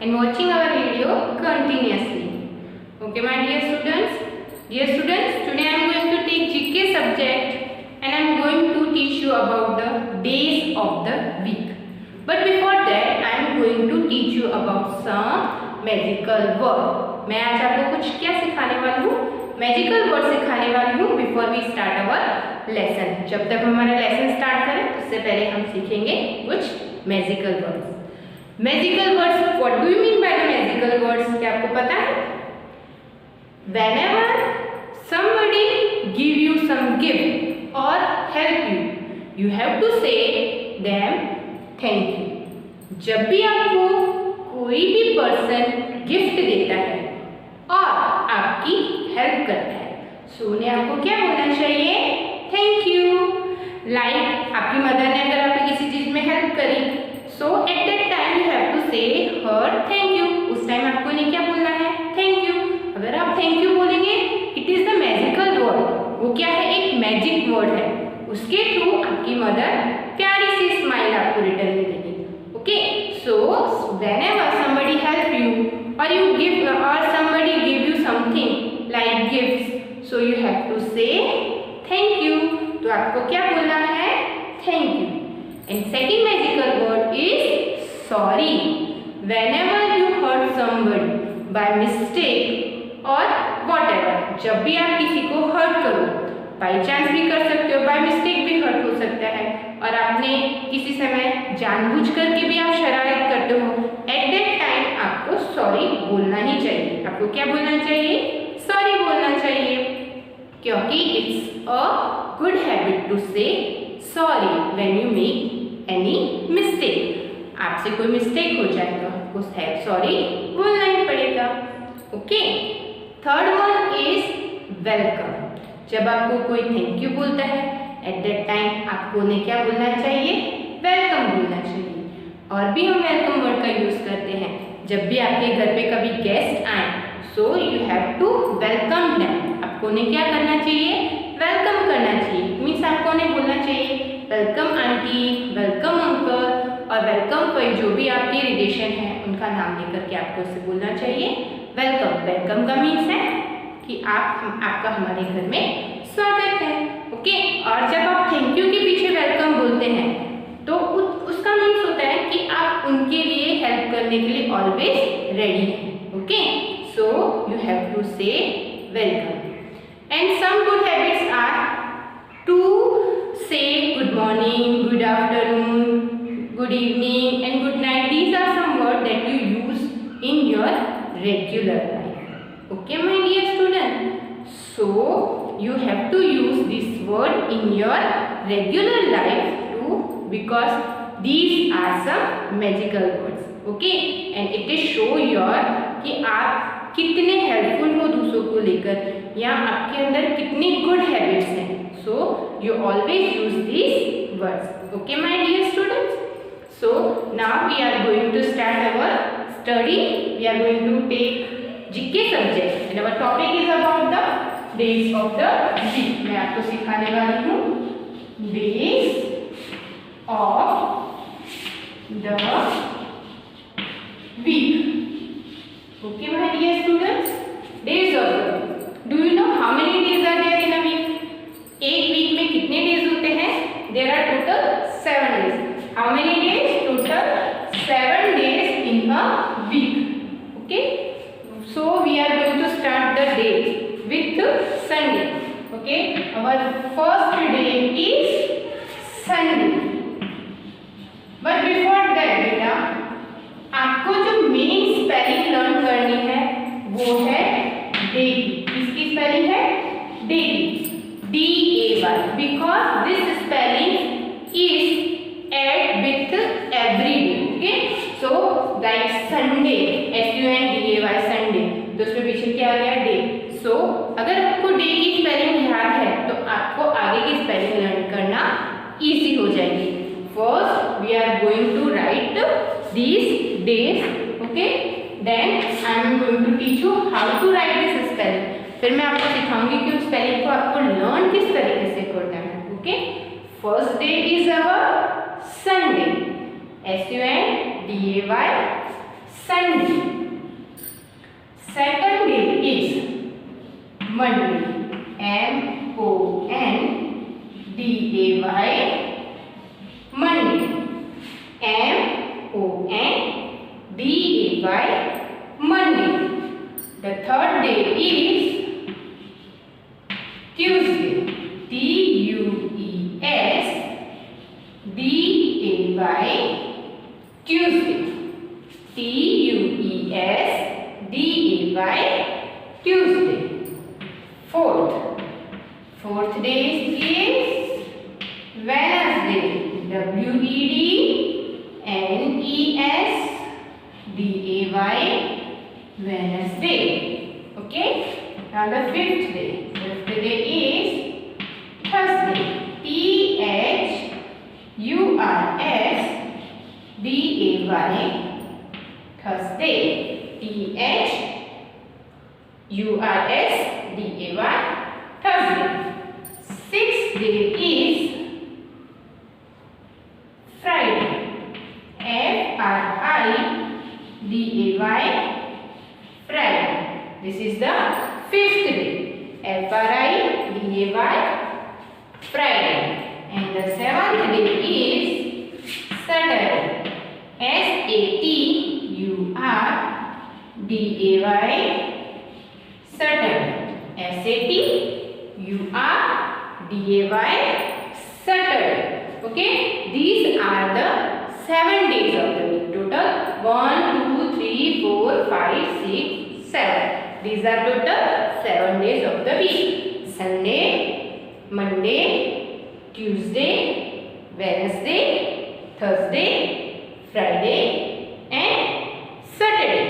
and watching our video continuously. Okay, my dear students. Dear students, today I am going to take GK subject and I am going to teach you about the days of the week. But before that, I am going to teach you about some magical word. मैं आज आपको कुछ क्या सिखाने वाली हूँ? Magical word सिखाने वाली हूँ before we start our lesson. जब तक हमारा लेसन स्टार्ट करें उससे पहले हम सीखेंगे कुछ magical words. Magical words, what do you mean by the magical words? क्या आपको पता है? Whenever somebody give you some gift or help you, you have to say them thank you. जब भी आपको कोई भी पर्सन गिफ्ट देता है और आपकी हेल्प करता है, सो उन्हें आपको क्या बोलना चाहिए? Thank you. लाइक आपकी मदर ने अगर आपकी किसी चीज में हेल्प करी, so at that time you have to say her thank you. उस टाइम आपको उन्हें क्या बोलना है? Thank you. अगर आप थैंक यू बोलेंगे, it is the magical word. वो क्या है? एक मैजिक वर्ड है. उसके थ्रू आपकी मदर प्यारी सी स्माइल आपको रिटर्न में देगी. Okay, so whenever somebody help you or you give or somebody give you something like gifts, so you have to say thank you. तो आपको क्या बोलना है? Thank you. And second magical word is sorry. Whenever you hurt somebody by mistake or whatever, जब भी आप किसी को हर्ट करो, बाय चांस भी कर सकते हो, बाय मिस्टेक भी हर्ट हो सकता है, और आपने किसी समय जानबूझ करके भी आप शरारत करते हो, एट दैट टाइम आपको सॉरी बोलना ही चाहिए. आपको क्या बोलना चाहिए? सॉरी बोलना चाहिए. क्योंकि it's a good habit to say sorry when you make any mistake. आपसे कोई मिस्टेक हो जाए तो आपको सॉरी बोलना ही पड़ेगा. Okay, third one is welcome. जब आपको कोई थैंक यू बोलता है, एट दैट टाइम आपको उन्हें क्या बोलना चाहिए? वेलकम बोलना चाहिए. और भी हम वेलकम वर्ड का यूज करते हैं. जब भी आपके घर पे कभी गेस्ट आए, so you have to welcome them. आपको उन्हें क्या करना चाहिए? वेलकम करना चाहिए. मीन्स आपको उन्हें बोलना चाहिए वेलकम आंटी, वेलकम अंकल, और वेलकम कोई जो भी आपके रिलेशन है उनका नाम लेकर के आपको उससे बोलना चाहिए वेलकम. वेलकम का मीन्स है कि आपका हमारे घर में स्वागत है. ओके, और जब आप थैंक यू के पीछे वेलकम बोलते हैं तो उसका मीन्स होता है कि आप उनके लिए हेल्प करने के लिए ऑलवेज रेडी हैं. Okay, so you have to say welcome. And some good habits are to say good morning, good afternoon, good evening and good night. These are some words that you use in your regular life. Okay, my dear student, so you have to use this word in your regular life too, because these are some magical words. Okay, and it is show your कि आप कितने helpful हो दूसरों को लेकर, या आपके अंदर कितनी गुड हैबिट्स हैं. so you always use these words. Okay, my dear students, so now we are going to start our study. We are going to take GK subject and our topic is about the days of the week. मैं आपको सिखाने वाली हूँ days of the week. Okay, my dear students, days of the week. Do you know how many days are there in a week? एक week में कितने days होते हैं? There are total 7 days. How many days? Total 7 days in a week. Okay, so we are going to start the day with Sunday. Okay, our first day is Sunday. But before that बेटा, आपको जो main spelling learn करनी है वो है day की. इसकी spelling है डे की, DAY, because this spelling is add with every day. Okay, so like Sunday, SUNDAY, Sunday, तो उसमें पीछे क्या आ गया? डे. so अगर आपको डे की स्पेलिंग याद है तो आपको आगे की स्पेलिंग लर्न करना इजी हो जाएगी. First we are going to write these days. Okay, then I am going to teach you how to write this spelling. फिर मैं आपको सिखाऊंगी कि उस स्पेलिंग को आपको लर्न किस तरीके से करना है. Okay, first day is our Sunday, SUNDAY, Sunday. Second day is Monday. M-O-N-D-A-Y. Monday. M-O-N-D-A-Y. Monday. The third day is Tuesday. T-U-E-S-D-A-Y. Tuesday. T-U-E-S-D-A-Y. Tuesday. Fourth day is Wednesday. W-E-D-N-E-S-D-A-Y. Wednesday. Okay. Now the fifth day. Fifth day is Thursday. T-H-U-R-S-D-A-Y. Thursday. T-H-U-R-S-D-A-Y. Thursday. Sixth day is Friday. F-R-I-D-A-Y. Friday. This is the fifth day. F-R-I-D-A-Y. Friday. And the seventh day is Saturday. S-A-T-U-R-D-A-Y. Saturday. S-A-T-U-R-D-A-Y. Saturday. Okay. These are the 7 days of the week. Total 1, 2, 3, 4, 5, 6, 7. These are total 7 days of the week. Sunday, Monday, Tuesday, Wednesday, Thursday, Friday and Saturday.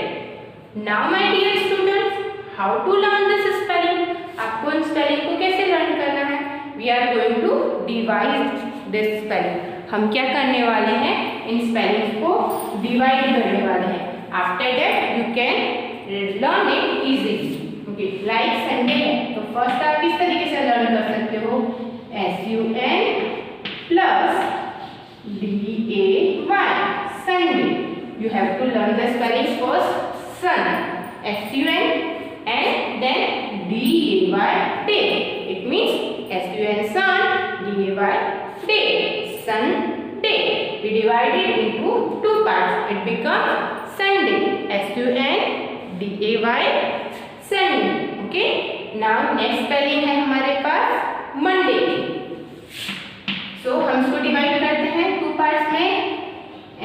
Now my dear students, how to learn this spelling? आपको in spelling को कैसे learn करना है? We are going to divide this spelling. हम क्या करने वाले हैं? इन स्पेलिंग्स को डिवाइड करने वाले हैं. After that you can learn it easily. Okay, like Sunday है तो फर्स्ट आप किस तरीके से लर्न कर सकते हो? S-U-N plus D-A-Y. Sunday. You have to learn the spelling first. Sun. S-U-N and then D-A-Y. Day. It means S-U-N sun. D-A-Y. Day. Sunday. We divide it into two parts. It becomes Sunday. S-U-N D-A-Y. Sunday. Okay. Now next spelling है हमारे पास Monday. So हम इसको divide करते हैं two parts में.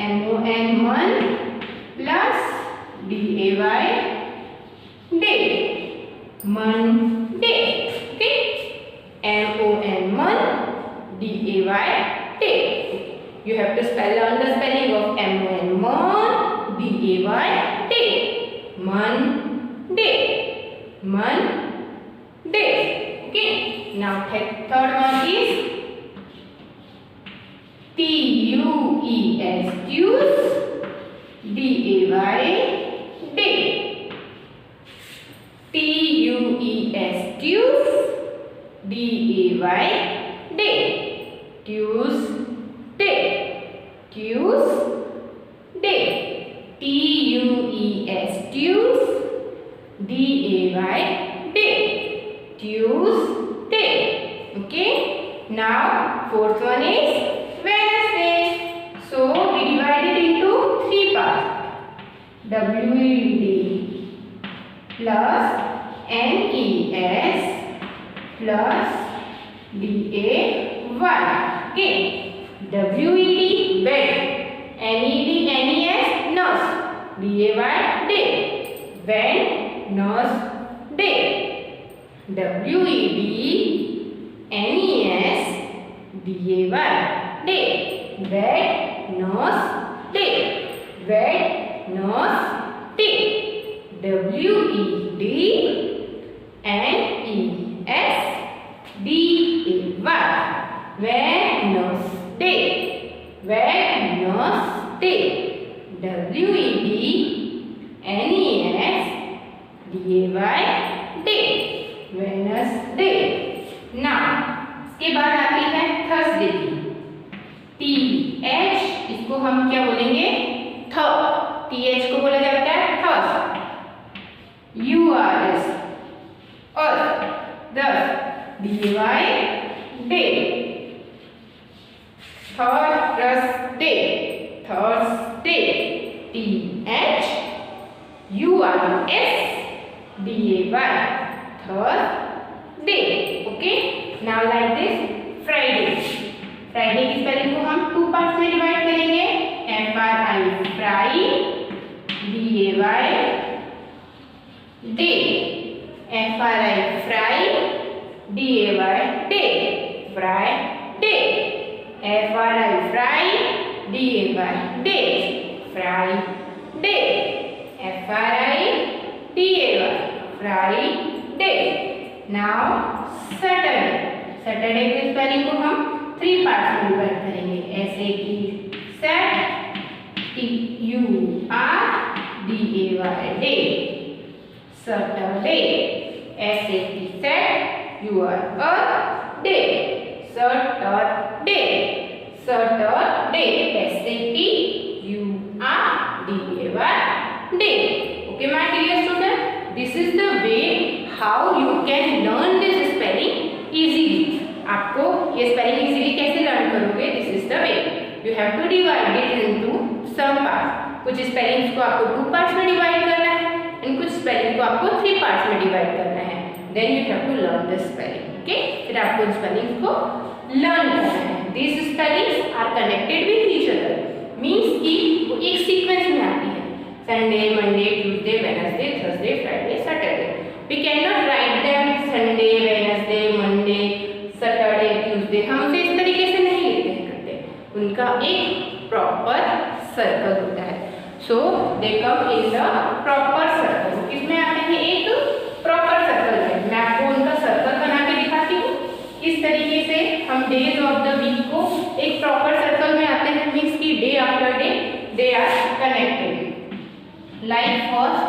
M-O-N मन plus D-A-Y day. Monday. Okay. M-O-N मन D-A-Y day. You have to spell on the spelling of M-O-N mon D-A-Y day. Monday. Monday. Okay. Now third one is T-U-E-S Tues D-A-Y day. T-U-E-S Tues D-A-Y day. Tuesday. Tuesday. T-U-E-S Tues D-A-Y day. Tuesday. Okay. Now fourth one is Wednesday. So we divide it into three parts. W-E-D plus N-E-S plus D-A-Y. Okay. W-E-D bed. N-E-D N-E-S nurse. D-A-Y day. Wednesday. W-E-D N-E-S D-A-Y day. Wednesday. Wednesday. W-E-D N-E-S D-A-Y. Wednesday. Wednesday. W-E-D N-E-S D-A-Y day. Wednesday. Now इसके बाद आती है Thursday की. T-H इसको हम क्या बोलेंगे? थ. T-H को बोला जाता है DAY day. Thursday, Thursday THURSDAY, Thursday. Okay, now like this Friday. Friday की स्पेलिंग को हम 2 पार्ट्स में डिवाइड करेंगे। FRI fry, DAY day, FRI fry, DAY day, Friday, FRI fry, DAY day, Friday, FRI DAY Friday. Now Saturday. Saturday की spelling को हम 3 parts में divide करेंगे, ऐसे कि सेट, TURDAY डे, सैटरडे, ऐसे कि सेट, URDAY, सैटरडे, सैटरडे, ऐसे कि URDAY day. Okay, my dear student, this is the way how you can learn this spelling easily. आपको ये स्पेलिंग इजीली कैसे लर्न करोगे? This is the way. You have to divide it into some parts. कुछ spellings को आपको 2 parts में divide करना है एंड कुछ स्पेलिंग को आपको 3 पार्ट्स में डिवाइड करना है। Then you have to learn the spelling. Okay, फिर आपको स्पेलिंग्स को लर्न करना है। This spellings are connected with each other, means कि वो एक सीक्वेंस में आती है। Sunday, Monday, Tuesday, Wednesday, Thursday, Friday, Saturday. We can not write them Sunday, Wednesday, Monday, Saturday, Tuesday. हम उसे इस तरीके से नहीं लिखते करते, उनका एक प्रॉपर सर्कल होता है। सो दे कम इन द प्रॉपर सर्कल। किसमें आते हैं? एक प्रॉपर सर्कल है। मैं आपको उनका सर्कल बना के दिखाती हूँ। इस तरीके से हम डेज ऑफ द वीक को एक प्रॉपर सर्कल में आते हैं, मीन्स की day after day they are connected. Like first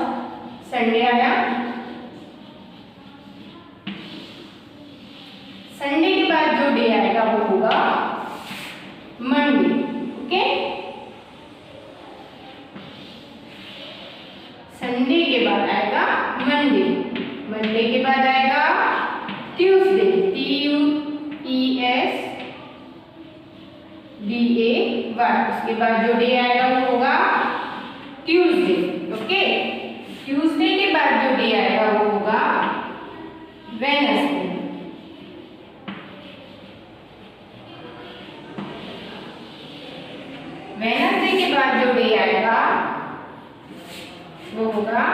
Sunday आया, संडे के बाद जो डे आएगा वो होगा मंडे। ओके, संडे के बाद आएगा मंडे, मंडे के बाद आएगा ट्यूसडे, TUESDAY। उसके बाद जो डे आएगा वो होगा ट्यूसडे। ओके, ट्यूसडे के बाद जो डे आएगा वो होगा वेडनेसडे। वेडनेसडे के बाद जो डे आएगा वो होगा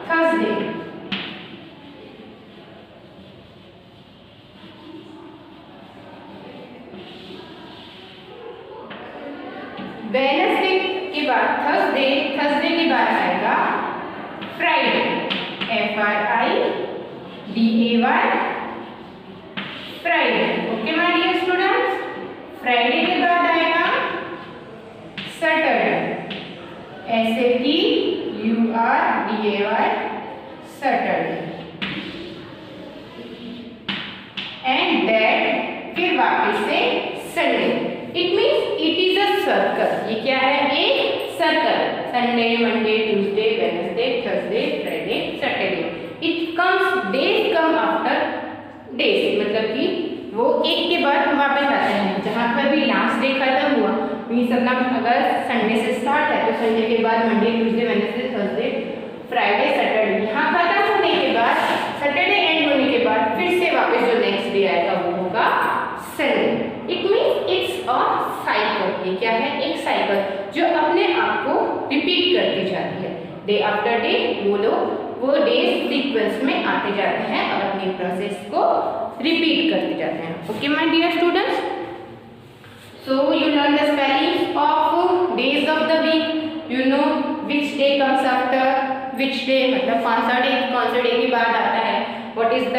थर्सडे। वेडनेसडे के बाद थर्सडे, थर्सडे के बाद आएगा Friday, FRIDAY Friday. Okay my dear students, Friday के बाद आएगा सैटरडे, ऐसे कि URDAY सैटरडे। एंड देन फिर वापस से Sunday. It means it is a circle. ये क्या है? एक circle. Sunday, Monday, Tuesday, Wednesday, Thursday, Friday, Saturday. It comes, days come after days, मतलब कि वो एक के बाद वापस आते हैं। जहाँ पर भी लास्ट डे खत्म हुआ, मीन्स अपना अगर संडे से स्टार्ट है तो संडे के बाद Monday, Tuesday, Wednesday, Thursday, Friday, Saturday. यहाँ खत्म होने के बाद, सैटरडे एंड होने के बाद फिर से वापस जो नेक्स्ट डे आएगा वो होगा Sunday. It means it's a cycle. ये क्या है? एक साइकिल जो अपने आप को रिपीट करती जाती है। डे आफ्टर डे वो डेज सीक्वेंस में आते जाते हैं और अपनी प्रोसेस को रिपीट करते जाते हैं। Okay my dear students, so you learn the spelling of days of the week. You know which day comes after which day, मतलब कौन सा डे के बाद आता है। What is the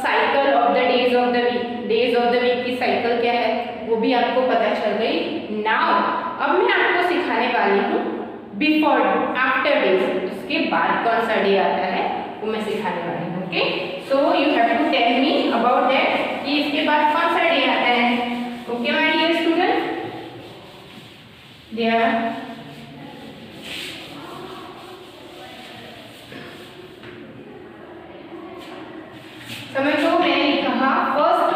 cycle of the days of the week, days of the week की cycle क्या है वो भी आपको पता चल गई। नाउ अब मैं आपको सिखाने वाली हूँ बिफोर आफ्टर डेज, उसके बाद कौन सा डे आता है वो मैं सिखाने वाली हूँ। Okay, so you have to tell me about that कि इसके बाद कौन सा डे आता है। Okay my dear student, there समझो, मैंने कहा first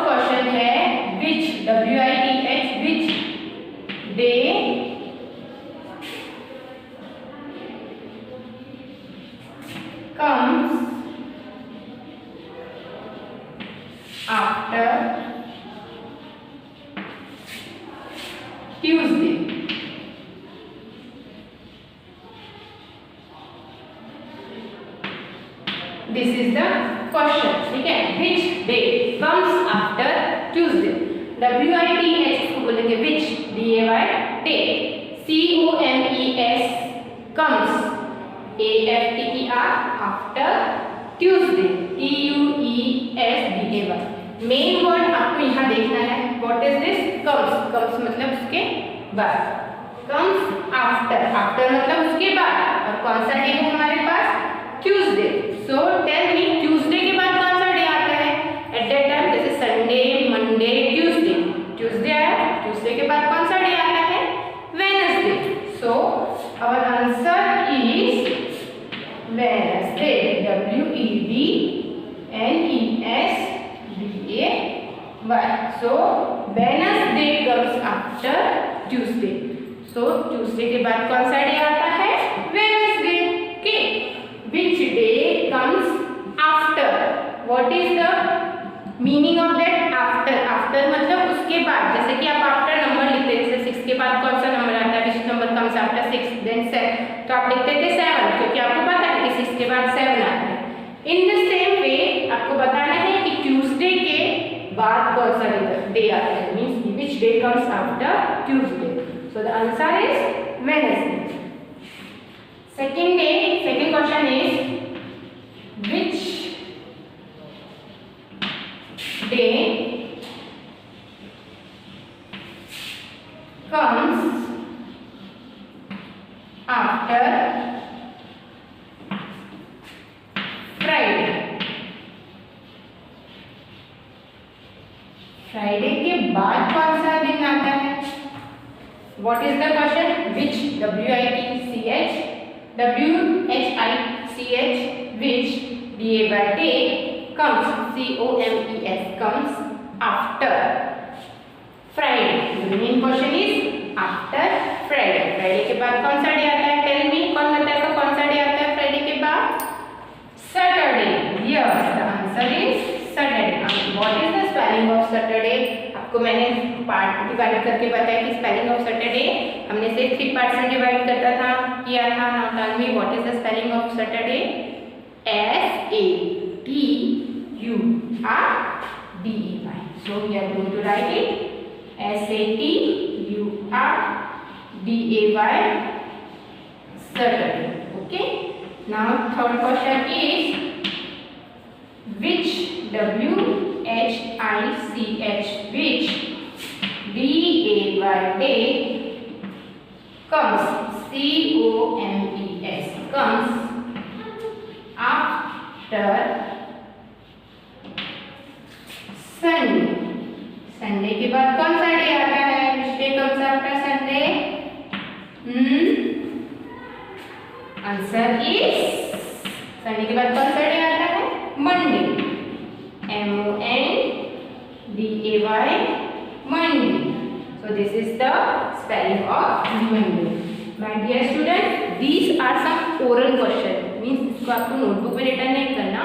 after Tuesday. This is the question. ठीक है, which day comes after Tuesday? WITH इसको बोलेंगे which, DAY day, COMES comes, AFTER after Tuesday, TUESDAY. Main word आपको यहाँ देखना है. What is this? comes. comes मतलब उसके बाद. comes after. after मतलब उसके बाद. और कौन सा डे है हमारे पास? Tuesday. So tell me, Tuesday के बाद कौन सा डे आता है? At that time जैसे Sunday, Monday, Tuesday. Tuesday आया. Tuesday के बाद कौन सा डे आता है? Wednesday. So our answer is Wednesday. WEDNESDAY. So Wednesday comes after Tuesday. So Tuesday के बाद कौन सा डे आता है? Wednesday. Okay. Which day comes after? What is the meaning of that after? after मतलब उसके बाद. जैसे कि आप after नंबर लिखते हैं, जैसे 6 के बाद कौन सा नंबर आता है? which number comes after 6? then 7. तो आप लिखते थे 7, क्योंकि आपको पता है कि 6 के बाद 7 आता है. In the same way आपको बताना है कि Tuesday के बाद कौन सा डे आता है. means which day comes after Tuesday. So the answer is Wednesday. Second question is which day comes after Friday? Friday के बाद कौन सा दिन आता है? What is the question? which, WITCH, which day comes, COMES comes after Friday. The main question is after Friday. Friday के बाद कौन सा डे आता है? Tell me, कौन बताएगा कौन सा डे आता है Friday के बाद? Saturday. Yes, the answer is Saturday. What is the spelling of Saturday? आपको मैंने पार्ट डिवाइड करके बताया कि स्पेलिंग ऑफ सैटरडे हमने से 3 पार्ट्स में डिवाइड करता था, किया था. Now tell me what is the spelling of Saturday? SATURDAY. So we are going to write it SATURDAY, Saturday. Okay. Now third question is which, WHICH, which day comes, COMES comes after Sunday. Sunday के बाद कौन सा day आता है? which day comes after Sunday? Answer is, Sunday के बाद कौन सा डे आता है? Monday. MONDAY, Monday. So this is the spelling of Monday. My dear students, these are some oral question. Means इसको आपको नोटबुक में रिटर्न नहीं करना.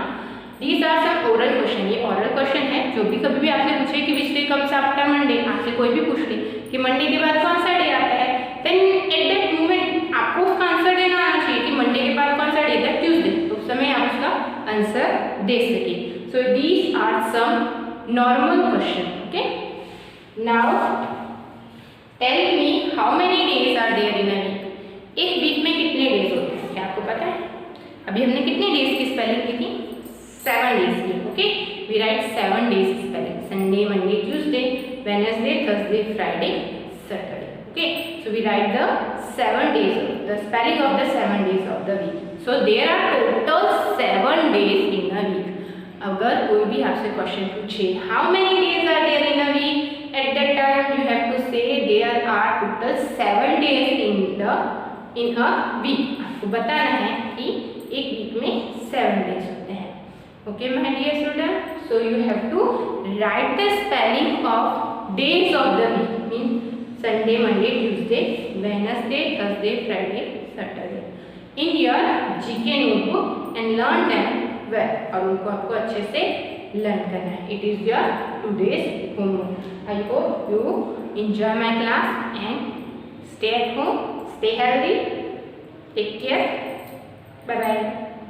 These are some oral question. ये oral question है. जो भी कभी भी आपसे पूछे कि which day comes after Monday, आपसे कोई भी पूछ ले कि मंडे के बाद कौन सा डे आता है, then at that moment आपको उसका आंसर देना आना चाहिए कि मंडे के बाद कौन सा डे था? ट्यूसडे. तो उस समय आप उसका आंसर दे सके. So these are some normal question. Okay. Now tell me how many days are there in a week? एक वीक में कितने डेज होते हैं? क्या आपको पता है? अभी हमने कितने डेज की स्पेलिंग की थी? 7 डेज की. Okay. We write 7 days spelling. Sunday, Monday, Tuesday, Wednesday, Thursday, Friday, Saturday. Okay. So we write the 7 days, the spelling of the 7 days of the week. So there are total 7 days in a week. अगर कोई भी आपसे question पूछे how many days are there in a week, at that time you have to say there are total 7 days in a week. आपको बताना है कि एक वीक में 7 डेज होते हैं. Okay my dear student. So you have to write the spelling of days of the week. Mean Sunday, Monday, Tuesday, Wednesday, Thursday, Friday, Saturday in your GK notebook and learn them well और उनको आपको अच्छे से learn करना है. It is your today's homework. I hope you enjoy my class and stay at home, stay healthy, take care, bye bye.